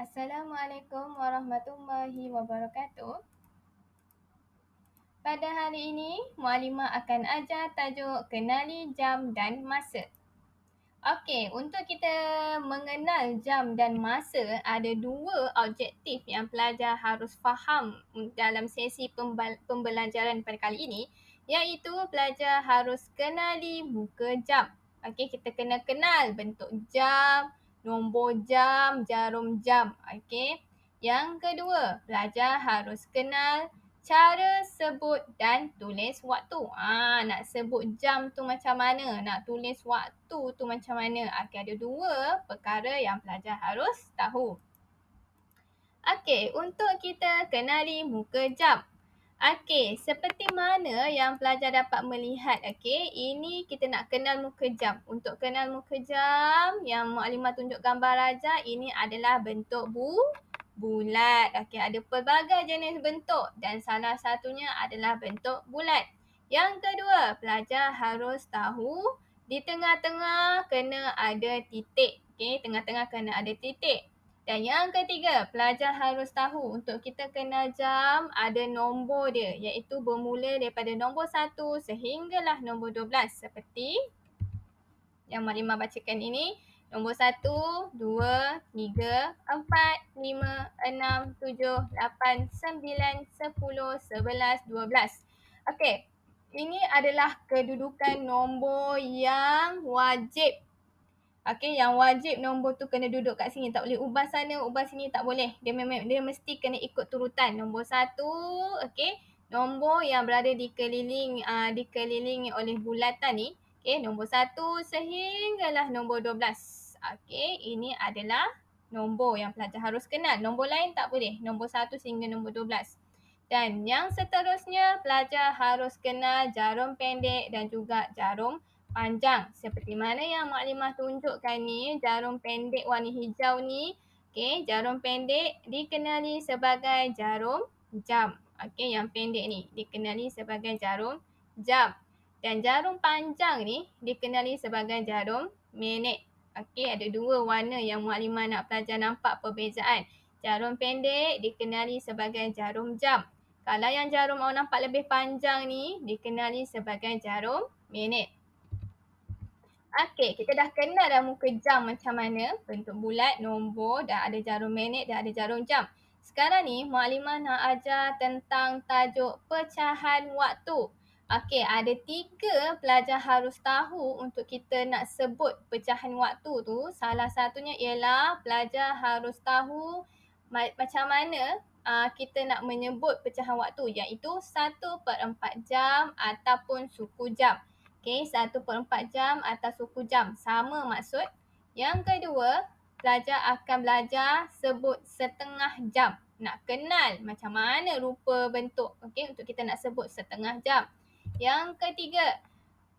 Assalamualaikum warahmatullahi wabarakatuh. Pada hari ini, Mualimah akan ajar tajuk kenali jam dan masa. Okey, untuk kita mengenal jam dan masa, ada dua objektif yang pelajar harus faham dalam sesi pembelajaran pada kali ini, iaitu pelajar harus kenali muka jam. Okey, kita kena kenal bentuk jam, nombor jam, jarum jam. Okey. Yang kedua, pelajar harus kenal cara sebut dan tulis waktu. Nak sebut jam tu macam mana, nak tulis waktu tu macam mana. Okey, ada dua perkara yang pelajar harus tahu. Okey, untuk kita kenali muka jam. Okey, seperti mana yang pelajar dapat melihat, okey, ini kita nak kenal muka jam. Untuk kenal muka jam, yang Mukadimah tunjuk gambar ajar, ini adalah bentuk bulat. Okey, ada pelbagai jenis bentuk dan salah satunya adalah bentuk bulat. Yang kedua, pelajar harus tahu di tengah-tengah kena ada titik. Okey, tengah-tengah kena ada titik. Dan yang ketiga, pelajar harus tahu untuk kita kenal jam ada nombor dia, iaitu bermula daripada nombor 1 sehinggalah nombor 12 seperti yang Mukadimah bacakan ini. Nombor 1, 2, 3, 4, 5, 6, 7, 8, 9, 10, 11, 12. Okey, ini adalah kedudukan nombor yang wajib. Okey, yang wajib nombor tu kena duduk kat sini. Tak boleh ubah sana, ubah sini, tak boleh. Dia mesti kena ikut turutan. Nombor 1, okey, nombor yang berada dikelilingi oleh bulatan ni. Okey, nombor 1 sehinggalah nombor 12. Okey, ini adalah nombor yang pelajar harus kenal. Nombor lain tak boleh. Nombor 1 sehingga nombor 12. Dan yang seterusnya, pelajar harus kenal jarum pendek dan juga jarum panjang. Seperti mana yang Mukadimah tunjukkan ni, jarum pendek warna hijau ni, okey, jarum pendek dikenali sebagai jarum jam. Okey, yang pendek ni dikenali sebagai jarum jam. Dan jarum panjang ni dikenali sebagai jarum minit. Okey, ada dua warna yang Mukadimah nak pelajar nampak perbezaan. Jarum pendek dikenali sebagai jarum jam. Kalau yang jarum awak nampak lebih panjang ni dikenali sebagai jarum minit. Okey, kita dah kenal dah muka jam macam mana, bentuk bulat, nombor, dan ada jarum minit dan ada jarum jam. Sekarang ni Mukadimah nak ajar tentang tajuk pecahan waktu. Okey, ada 3 pelajar harus tahu untuk kita nak sebut pecahan waktu tu. Salah satunya ialah pelajar harus tahu macam mana kita nak menyebut pecahan waktu, iaitu 1/4 jam ataupun suku jam. Okey, 1/4 jam atau suku jam. Sama maksud. Yang kedua, pelajar akan belajar sebut setengah jam. Nak kenal macam mana rupa bentuk, okey, untuk kita nak sebut setengah jam. Yang ketiga,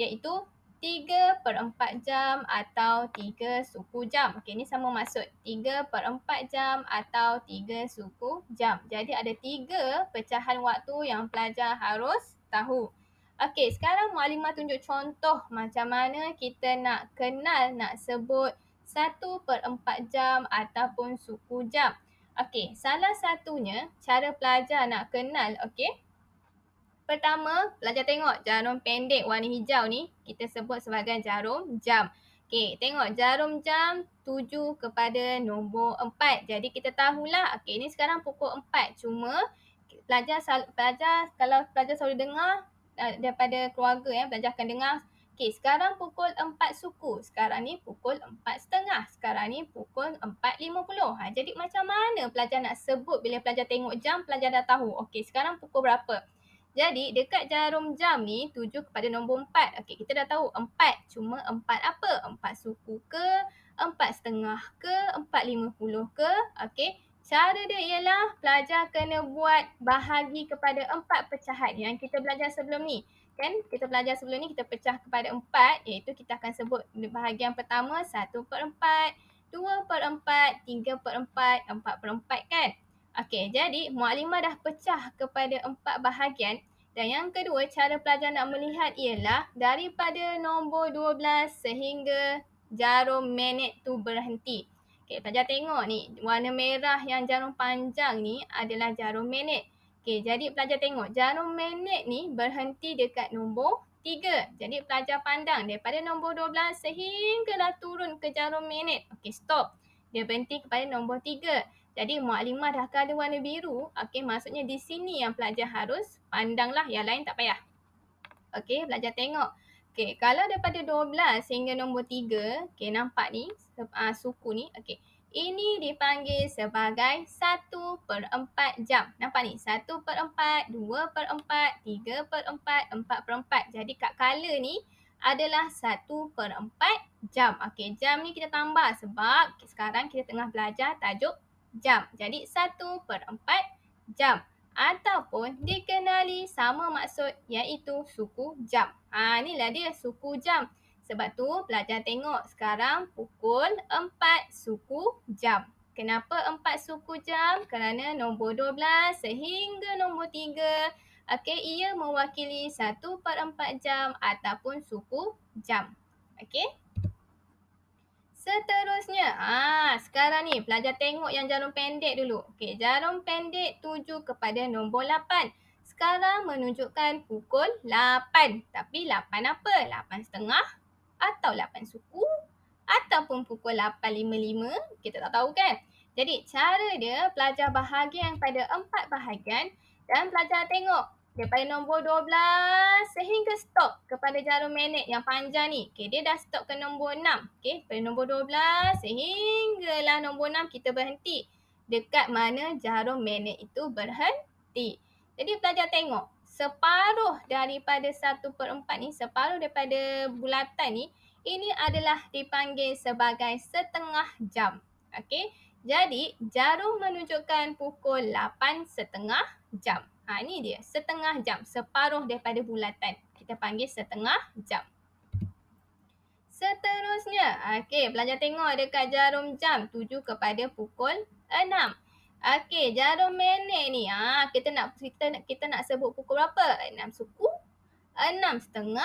iaitu 3/4 jam atau 3 suku jam. Okey, ini sama maksud. 3/4 jam atau 3 suku jam. Jadi ada 3 pecahan waktu yang pelajar harus tahu. Okey, sekarang Mukadimah tunjuk contoh macam mana kita nak kenal, nak sebut 1/4 jam ataupun suku jam. Okey, salah satunya cara pelajar nak kenal, okey. Pertama, pelajar tengok jarum pendek warna hijau ni, kita sebut sebagai jarum jam. Okey, tengok jarum jam tuju kepada nombor 4. Jadi kita tahulah, okey, ni sekarang pukul 4. Cuma pelajar kalau pelajar selalu dengar daripada keluarga, pelajar akan dengar, okey, sekarang pukul 4 suku. Sekarang ni pukul 4.30. Sekarang ni pukul 4.50. Jadi macam mana pelajar nak sebut bila pelajar tengok jam, pelajar dah tahu, okey, sekarang pukul berapa. Jadi dekat jarum jam ni tuju kepada nombor 4. Okey, kita dah tahu 4. Cuma 4 apa? 4 suku ke? 4.30 ke? 4.50 ke? Okey. Cara dia ialah pelajar kena buat bahagi kepada 4 pecahan yang kita belajar sebelum ni. Kan? Kita belajar sebelum ni kita pecah kepada 4, iaitu kita akan sebut bahagian pertama 1/4, 2/4, 3/4, 4/4 kan? Okey, jadi Mukadimah dah pecah kepada 4 bahagian. Dan yang kedua, cara pelajar nak melihat ialah daripada nombor 12 sehingga jarum minit tu berhenti. Okey, pelajar tengok ni, warna merah yang jarum panjang ni adalah jarum magnet. Okey, jadi pelajar tengok jarum magnet ni berhenti dekat nombor 3. Jadi pelajar pandang daripada nombor 12 sehinggalah turun ke jarum magnet. Okey, stop. Dia berhenti kepada nombor 3. Jadi mukadimah dah colour warna biru. Okey, maksudnya di sini yang pelajar harus pandanglah, yang lain tak payah. Okey, belajar tengok. Okey, kalau daripada 12 sehingga nombor 3, okey, nampak ni, suku ni, okey. Ini dipanggil sebagai 1/4 jam. Nampak ni, 1/4, 2/4, 3/4, 4/4. Jadi kat color ni adalah 1/4 jam. Okey, jam ni kita tambah sebab sekarang kita tengah belajar tajuk jam. Jadi 1/4 jam. Ataupun dikenali sama maksud iaitu suku jam. Inilah dia suku jam. Sebab tu pelajar tengok sekarang pukul 4 suku jam. Kenapa 4 suku jam? Kerana nombor 12 sehingga nombor 3. Okey, ia mewakili 1/4 jam ataupun suku jam. Okey. Seterusnya, sekarang ni pelajar tengok yang jarum pendek dulu. Okey, jarum pendek tuju kepada nombor 8. Sekarang menunjukkan pukul 8. Tapi 8 apa? 8:30 atau 8 suku ataupun pukul 8:55? Kita tak tahu kan? Jadi cara dia pelajar bahagian pada 4 bahagian dan pelajar tengok daripada nombor 12 sehingga stop kepada jarum magnet yang panjang ni. Okey, dia dah stop ke nombor 6. Okey, pada nombor 12 sehinggalah nombor 6 kita berhenti. Dekat mana jarum magnet itu berhenti. Jadi pelajar tengok, separuh daripada 1/4 ni, separuh daripada bulatan ni, ini adalah dipanggil sebagai setengah jam. Okey, jadi jarum menunjukkan pukul 8:30 jam. Ini dia, setengah jam, separuh daripada bulatan. Kita panggil setengah jam. Seterusnya, okey, belajar tengok dekat jarum jam tuju kepada pukul 6. Okey, jarum magnet ni, kita nak sebut pukul berapa? 6 suku, 6:30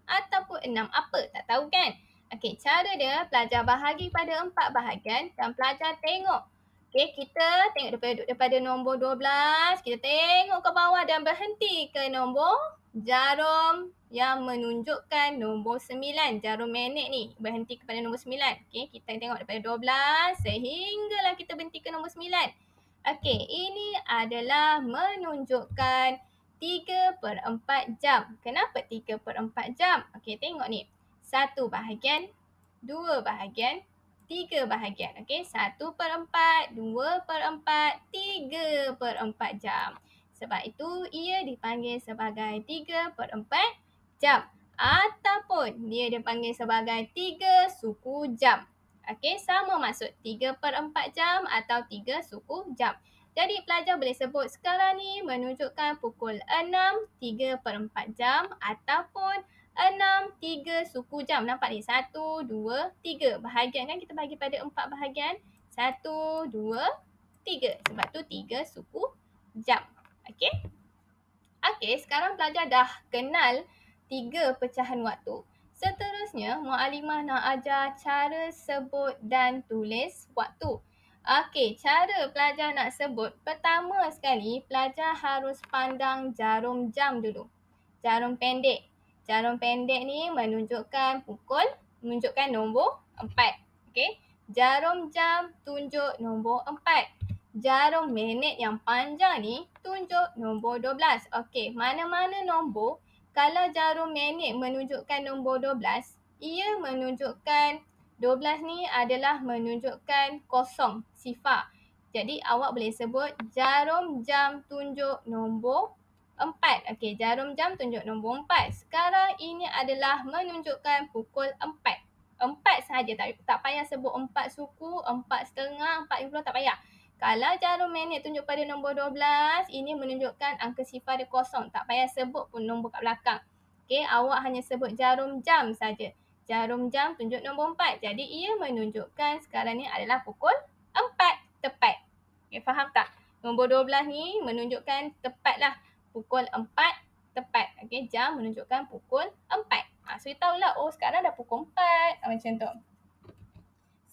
ataupun 6 apa? Tak tahu kan? Okey, cara dia pelajar bahagi pada 4 bahagian dan pelajar tengok. Okey, kita tengok daripada nombor 12, kita tengok ke bawah dan berhenti ke nombor jarum yang menunjukkan nombor 9. Jarum magnet ni berhenti kepada nombor 9. Okey, kita tengok daripada 12 sehinggalah kita berhenti ke nombor 9. Okey, ini adalah menunjukkan 3/4 jam. Kenapa 3/4 jam? Okey, tengok ni. 1 bahagian, 2 bahagian, 3 bahagian. Okey, 1/4, 2/4, 3/4 jam. Sebab itu ia dipanggil sebagai 3/4 jam. Ataupun dia dipanggil sebagai 3 suku jam. Okey, sama maksud 3/4 jam atau 3 suku jam. Jadi pelajar boleh sebut sekarang ni menunjukkan pukul 6, 3/4 jam ataupun 6, 3 suku jam. Nampak ni? 1, 2, 3. Bahagian kan kita bagi pada 4 bahagian. 1, 2, 3. Sebab tu 3 suku jam. Okey? Okey, sekarang pelajar dah kenal 3 pecahan waktu. Seterusnya, Muallimah nak ajar cara sebut dan tulis waktu. Okey, cara pelajar nak sebut. Pertama sekali, pelajar harus pandang jarum jam dulu. Jarum pendek. Jarum pendek ni menunjukkan nombor 4. Okey. Jarum jam tunjuk nombor 4. Jarum magnet yang panjang ni tunjuk nombor 12. Okey, mana-mana nombor, kalau jarum magnet menunjukkan nombor 12, ia menunjukkan 12 ni adalah menunjukkan kosong, sifar. Jadi awak boleh sebut jarum jam tunjuk nombor 4. Okey, jarum jam tunjuk nombor 4. Sekarang ini adalah menunjukkan pukul 4. 4 sahaja, tak payah sebut 4 suku, 4:30, 4:50, tak payah. Kalau jarum magnet tunjuk pada nombor 12, ini menunjukkan angka sifar dia kosong. Tak payah sebut pun nombor kat belakang. Okey, awak hanya sebut jarum jam saja. Jarum jam tunjuk nombor 4. Jadi ia menunjukkan sekarang ni adalah pukul 4 tepat. Okey, faham tak? Nombor 12 ni menunjukkan tepatlah pukul 4 tepat. Okey, jam menunjukkan pukul 4. So, you tahulah, sekarang dah pukul 4. Macam tu.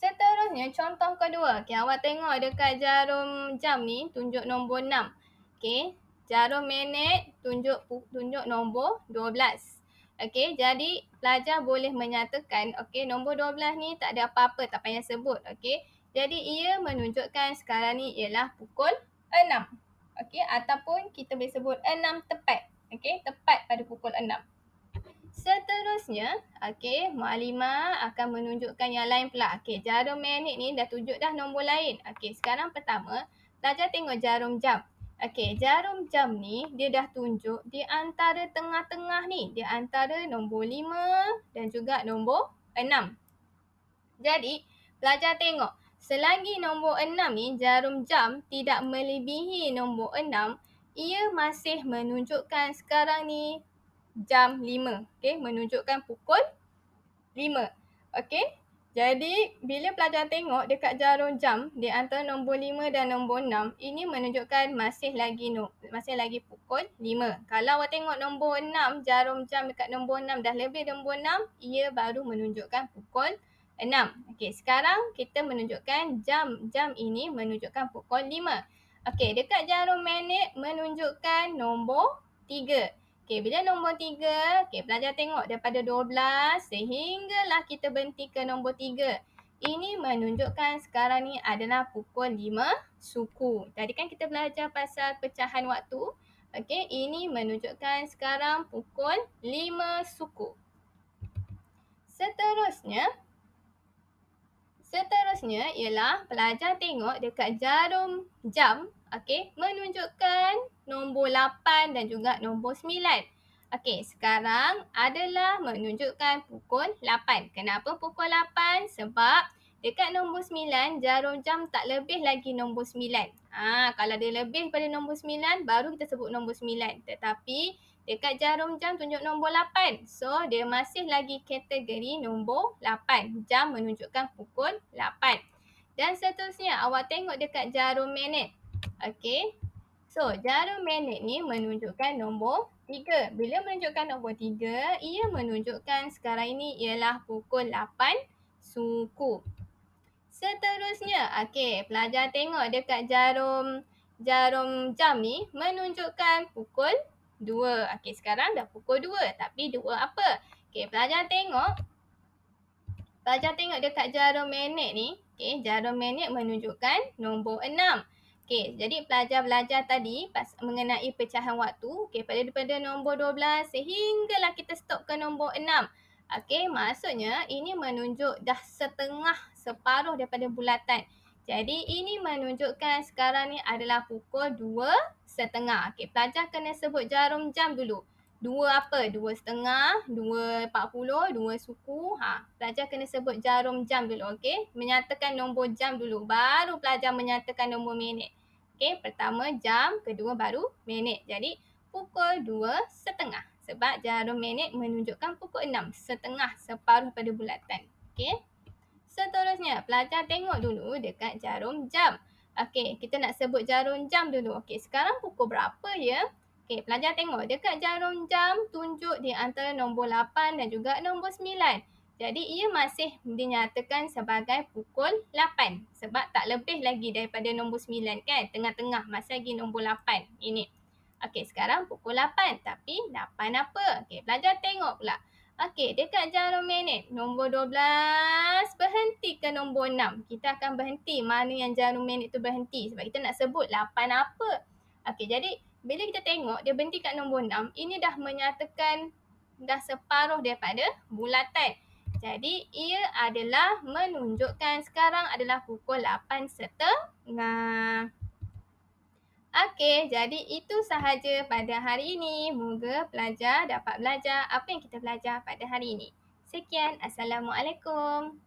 Seterusnya contoh kedua. Okay, awak tengok dekat jarum jam ni tunjuk nombor 6. Okay, jarum minit tunjuk nombor 12. Okay, jadi pelajar boleh menyatakan okay, nombor 12 ni tak ada apa-apa, tak payah sebut. Okay, jadi ia menunjukkan sekarang ni ialah pukul 6. Okay, ataupun kita boleh sebut 6 tepat. Okay, tepat pada pukul 6. Seterusnya, okey, Muallimah akan menunjukkan yang lain pula. Okey, jarum minit ni dah tunjuk dah nombor lain. Okey, sekarang pertama, pelajar tengok jarum jam. Okey, jarum jam ni dia dah tunjuk di antara tengah-tengah ni, di antara nombor 5 dan juga nombor 6. Jadi, pelajar tengok, selagi nombor 6 ni jarum jam tidak melebihi nombor 6, ia masih menunjukkan sekarang ni jam 5. Okay, menunjukkan pukul 5. Okay, jadi bila pelajar tengok dekat jarum jam di antara nombor 5 dan nombor 6, ini menunjukkan masih lagi pukul 5. Kalau awak tengok nombor 6, jarum jam dekat nombor 6 dah lebih nombor 6, ia baru menunjukkan pukul 6. Okay, sekarang kita menunjukkan jam ini menunjukkan pukul 5. Okay, dekat jarum minit menunjukkan nombor 3. Okay, bila nombor 3, okay, pelajar tengok daripada 12 sehinggalah kita berhenti ke nombor 3. Ini menunjukkan sekarang ni adalah pukul 5 suku. Tadi kan kita belajar pasal pecahan waktu. Okay, ini menunjukkan sekarang pukul 5 suku. Seterusnya ialah pelajar tengok dekat jarum jam, okay, menunjukkan nombor 8 dan juga nombor 9. Okey, sekarang adalah menunjukkan pukul 8. Kenapa pukul 8? Sebab dekat nombor 9, jarum jam tak lebih lagi nombor 9. Kalau dia lebih pada nombor 9, baru kita sebut nombor 9. Tetapi dekat jarum jam tunjuk nombor 8. So, dia masih lagi kategori nombor 8. Jam menunjukkan pukul 8. Dan seterusnya, awak tengok dekat jarum minit. Okey. So, jarum minit ni menunjukkan nombor 3. Bila menunjukkan nombor 3, ia menunjukkan sekarang ini ialah pukul 8 suku. Seterusnya, okey, pelajar tengok dekat jarum jam ni menunjukkan pukul 2. Okey, sekarang dah pukul 2. Tapi 2 apa? Okey, pelajar tengok dekat jarum minit ni. Okey, jarum minit menunjukkan nombor 6. Okey, jadi pelajar belajar tadi mengenai pecahan waktu. Okey, daripada nombor 12 sehinggalah kita stop ke nombor 6. Okey, maksudnya ini menunjuk dah separuh daripada bulatan. Jadi ini menunjukkan sekarang ni adalah pukul 2.30. Okey, pelajar kena sebut jarum jam dulu. 2 apa? 2.30, 2.40, 2 suku. Pelajar kena sebut jarum jam dulu, okey? Menyatakan nombor jam dulu, baru pelajar menyatakan nombor minit. Okey, pertama jam, kedua baru minit. Jadi, pukul 2.30. Sebab jarum minit menunjukkan pukul 6, setengah, separuh pada bulatan. Okey? Seterusnya, pelajar tengok dulu dekat jarum jam. Okey, kita nak sebut jarum jam dulu. Okey, sekarang pukul berapa ya? Okey, pelajar tengok dekat jarum jam tunjuk di antara nombor 8 dan juga nombor 9. Jadi ia masih dinyatakan sebagai pukul 8 sebab tak lebih lagi daripada nombor 9 kan. Tengah-tengah masih lagi nombor 8 ini. Okey, sekarang pukul 8 tapi 8 apa? Okey, pelajar tengok pula. Okey, dekat jarum minit nombor 12 berhenti ke nombor 6. Kita akan berhenti mana yang jarum minit tu berhenti sebab kita nak sebut 8 apa. Okey, jadi bila kita tengok dia berhenti kat nombor 6, ini dah menyatakan dah separuh daripada bulatan. Jadi ia adalah menunjukkan sekarang adalah pukul 8.30. Okey, jadi itu sahaja pada hari ini. Moga pelajar dapat belajar apa yang kita belajar pada hari ini. Sekian, Assalamualaikum.